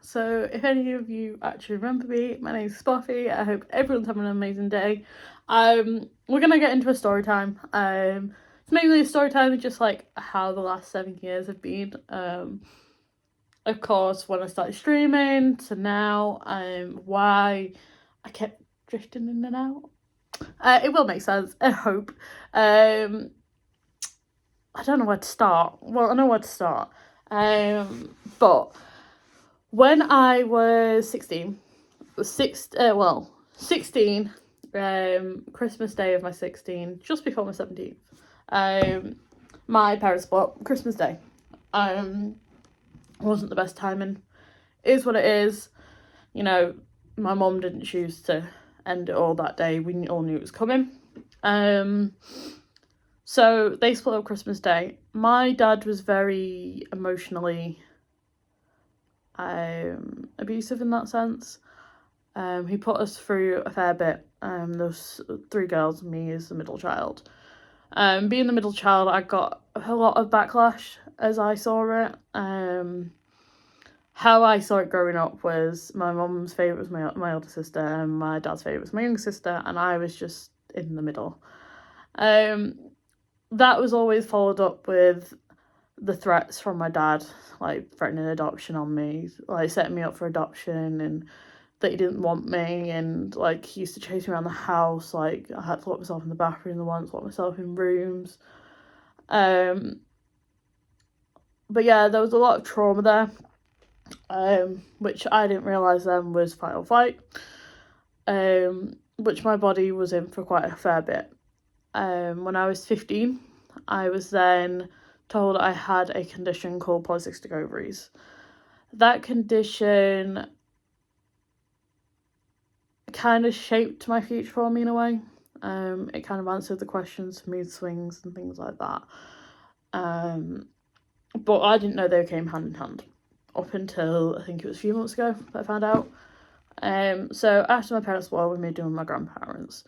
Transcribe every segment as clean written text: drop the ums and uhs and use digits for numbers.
So if any of you actually remember me, my name's Spothey. I hope everyone's having an amazing day. We're gonna get into a story time. It's mainly a story time of just like how the last 7 years have been. Of course, when I started streaming to now, why I kept drifting in and out. It will make sense, I hope. I don't know where to start. Well, I know where to start. But when I was 16, 16, Christmas Day of my 16, just before my 17th, my parents split up Christmas Day. Wasn't the best timing. It is what it is. You know, my mum didn't choose to end it all that day. We all knew it was coming. So they split up Christmas Day. My dad was very emotionally abusive in that sense. He put us through a fair bit. There's 3 girls, me as the middle child. Being the middle child, I got a lot of backlash as I saw it. How I saw it growing up was my mum's favourite was my older sister, and my dad's favourite was my younger sister, and I was just in the middle. That was always followed up with the threats from my dad, like threatening adoption on me, like setting me up for adoption, and that he didn't want me, and like he used to chase me around the house. Like I had to lock myself in the bathroom once, lock myself in rooms. But yeah, there was a lot of trauma there, which I didn't realise then was fight or flight, which my body was in for quite a fair bit. When I was 15, I was then told I had a condition called polycystic ovaries. That condition kind of shaped my future for me in a way. It kind of answered the questions, mood swings and things like that. But I didn't know they came hand in hand up until I think it was a few months ago that I found out. So after my parents split, we moved in with my grandparents.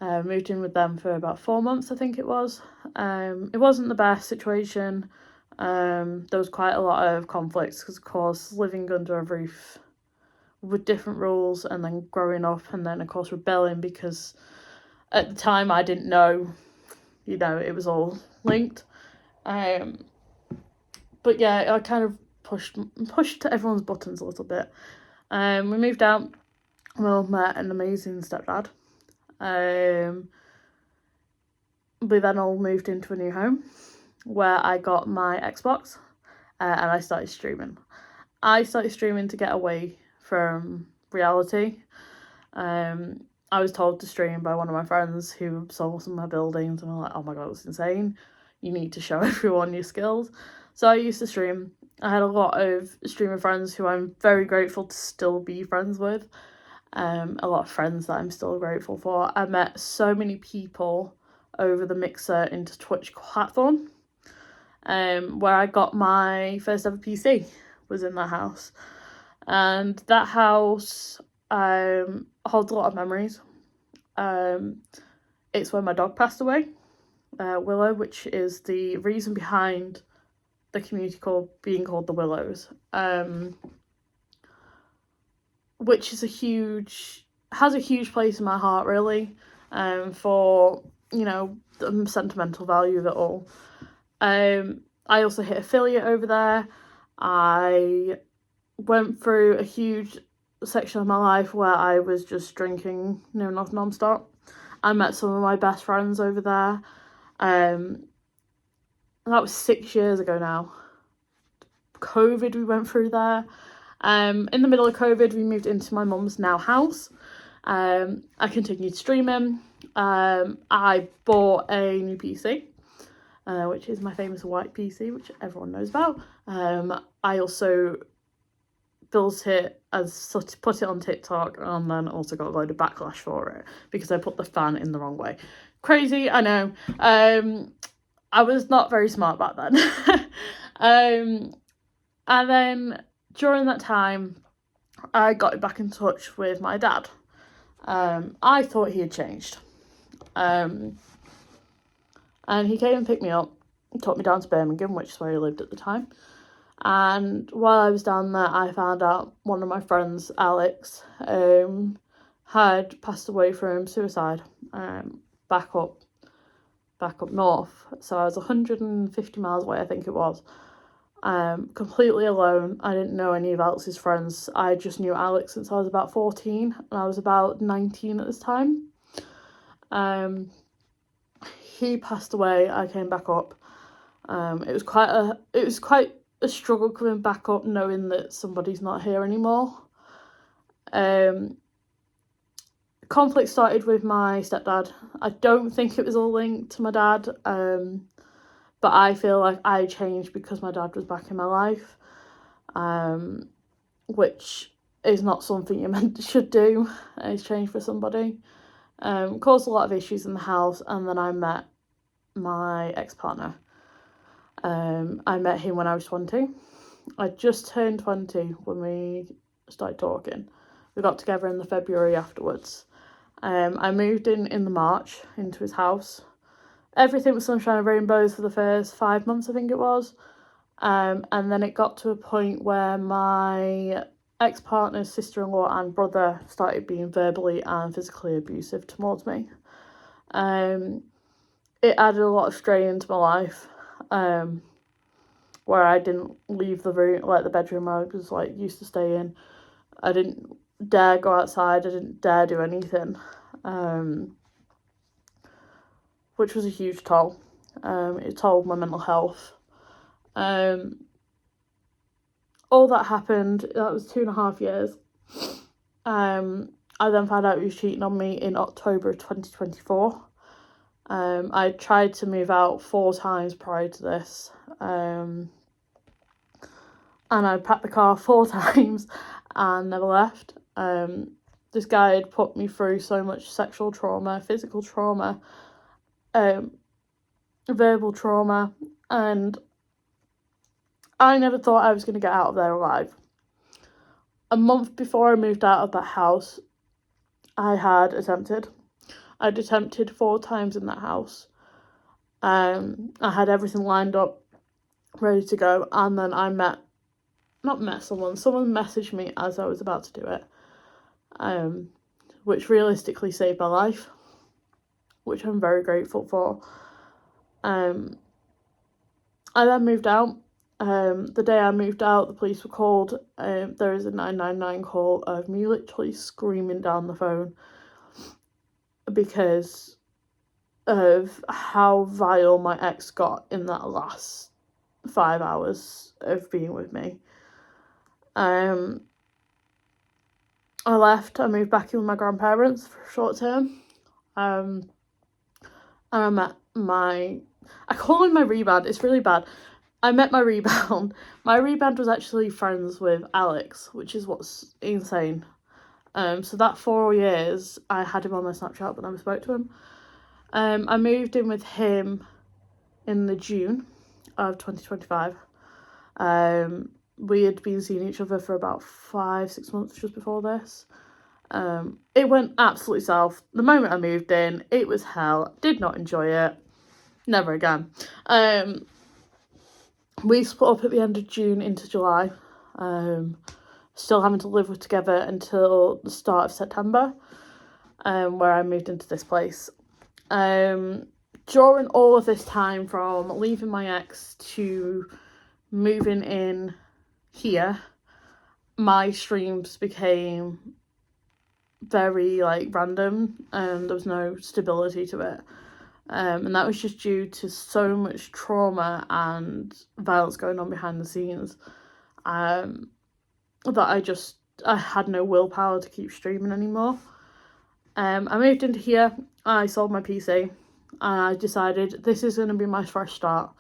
Moved in with them for about 4 months, I think it was. It wasn't the best situation. There was quite a lot of conflicts because, of course, living under a roof with different rules and then growing up and then, of course, rebelling because at the time I didn't know, it was all linked. But yeah, I kind of pushed everyone's buttons a little bit. We moved out. We met an amazing stepdad. We then all moved into a new home where I got my Xbox and I started streaming. I started streaming to get away from reality. I was told to stream by one of my friends who saw some of my buildings and were like, oh my god, it's insane. You need to show everyone your skills. So I used to stream. I had a lot of streamer friends who I'm very grateful to still be friends with. A lot of friends that I'm still grateful for. I met so many people over the Mixer into Twitch platform, where I got my first ever PC was in that house. And that house holds a lot of memories. It's where my dog passed away, Willow, which is the reason behind the community being called the Willows. Which has a huge place in my heart, really, for, the sentimental value of it all. I also hit affiliate over there. I went through a huge section of my life where I was just drinking non-stop. I met some of my best friends over there. That was 6 years ago now. COVID, we went through there. In the middle of COVID, we moved into my mum's now house. I continued streaming. I bought a new PC, which is my famous white PC, which everyone knows about. I also built it put it on TikTok, and then also got a load of backlash for it because I put the fan in the wrong way. Crazy, I know. I was not very smart back then. And then during that time, I got back in touch with my dad. I thought he had changed. And he came and picked me up, took me down to Birmingham, which is where he lived at the time. And while I was down there, I found out one of my friends, Alex, had passed away from suicide, back up north. So I was 150 miles away, I think it was, completely alone. I didn't know any of Alex's friends. I just knew Alex since I was about 14, and I was about 19 at this time. He passed away. I came back up. It was quite a struggle coming back up, knowing that somebody's not here anymore. Conflict started with my stepdad. I don't think it was all linked to my dad, but I feel like I changed because my dad was back in my life, which is not something you should do, is change for somebody. Caused a lot of issues in the house, and then I met my ex-partner. I met him when I was 20. I just turned 20 when we started talking. We got together in the February afterwards. I moved in the March into his house. Everything was sunshine and rainbows for the first 5 months, I think it was. And then it got to a point where my ex-partner's sister-in-law and brother started being verbally and physically abusive towards me. It added a lot of strain into my life, where I didn't leave the room, like the bedroom I was like used to stay in. I didn't dare go outside. I didn't dare do anything, which was a huge toll. It told my mental health. All that happened. That was 2.5 years. I then found out he was cheating on me in October of 2024. I tried to move out 4 times prior to this, and I packed the car 4 times and never left. This guy had put me through so much sexual trauma, physical trauma, verbal trauma, and I never thought I was going to get out of there alive. A month before I moved out of that house, I'd attempted 4 times in that house. I had everything lined up, ready to go, and then I someone messaged me as I was about to do it, which realistically saved my life, which I'm very grateful for. I then moved out. The day I moved out, the police were called. There is a 999 call of me literally screaming down the phone because of how vile my ex got in that last 5 hours of being with me. I left. I moved back in with my grandparents for a short term. And I met I call him my rebound. It's really bad. I met my rebound. My rebound was actually friends with Alex, which is what's insane. So that 4 years, I had him on my Snapchat, but never spoke to him. I moved in with him in the June of 2025. We had been seeing each other for about 5-6 months just before this. It went absolutely south. The moment I moved in, it was hell. Did not enjoy it. Never again. We split up at the end of June into July. Still having to live together until the start of September, where I moved into this place. During all of this time, from leaving my ex to moving in here, my streams became very random, and there was no stability to it. And that was just due to so much trauma and violence going on behind the scenes, that I had no willpower to keep streaming anymore. I moved into here, I sold my PC, and I decided this is going to be my fresh start.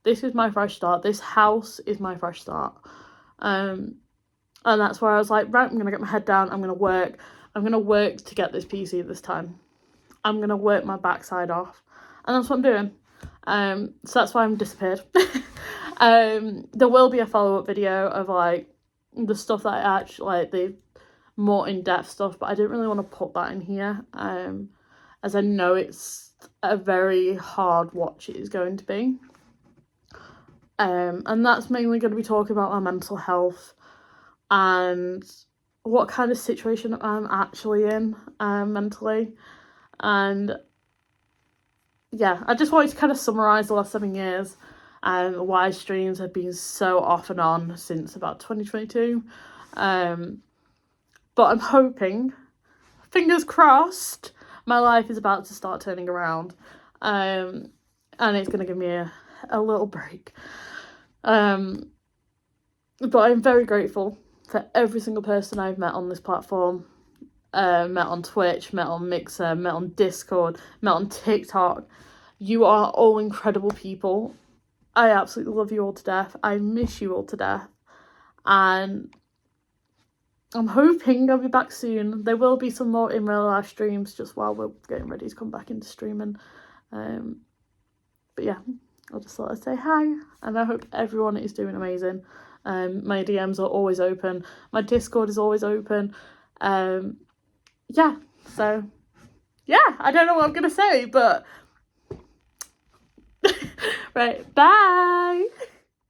This is my fresh start. This house is my fresh start. And that's where I was like, right, I'm going to get my head down. I'm going to work. I'm going to work to get this PC this time. I'm going to work my backside off. And that's what I'm doing. So that's why I'm disappeared. There will be a follow-up video of the stuff that I actually, the more in-depth stuff, but I didn't really want to put that in here, as I know it's a very hard watch it is going to be. And that's mainly going to be talking about my mental health and what kind of situation I'm actually in mentally. And yeah, I just wanted to kind of summarise the last 7 years and why streams have been so off and on since about 2022. But I'm hoping, fingers crossed, my life is about to start turning around. And it's going to give me a little break. But I'm very grateful for every single person I've met on this platform. Met on Twitch, met on Mixer, met on Discord, met on TikTok. You are all incredible people. I absolutely love you all to death. I miss you all to death. And I'm hoping I'll be back soon. There will be some more in real life streams just while we're getting ready to come back into streaming. But yeah, I just thought I'd say hi, and I hope everyone is doing amazing. My DMs are always open. My Discord is always open. Yeah, so yeah, I don't know what I'm gonna say, but right, bye.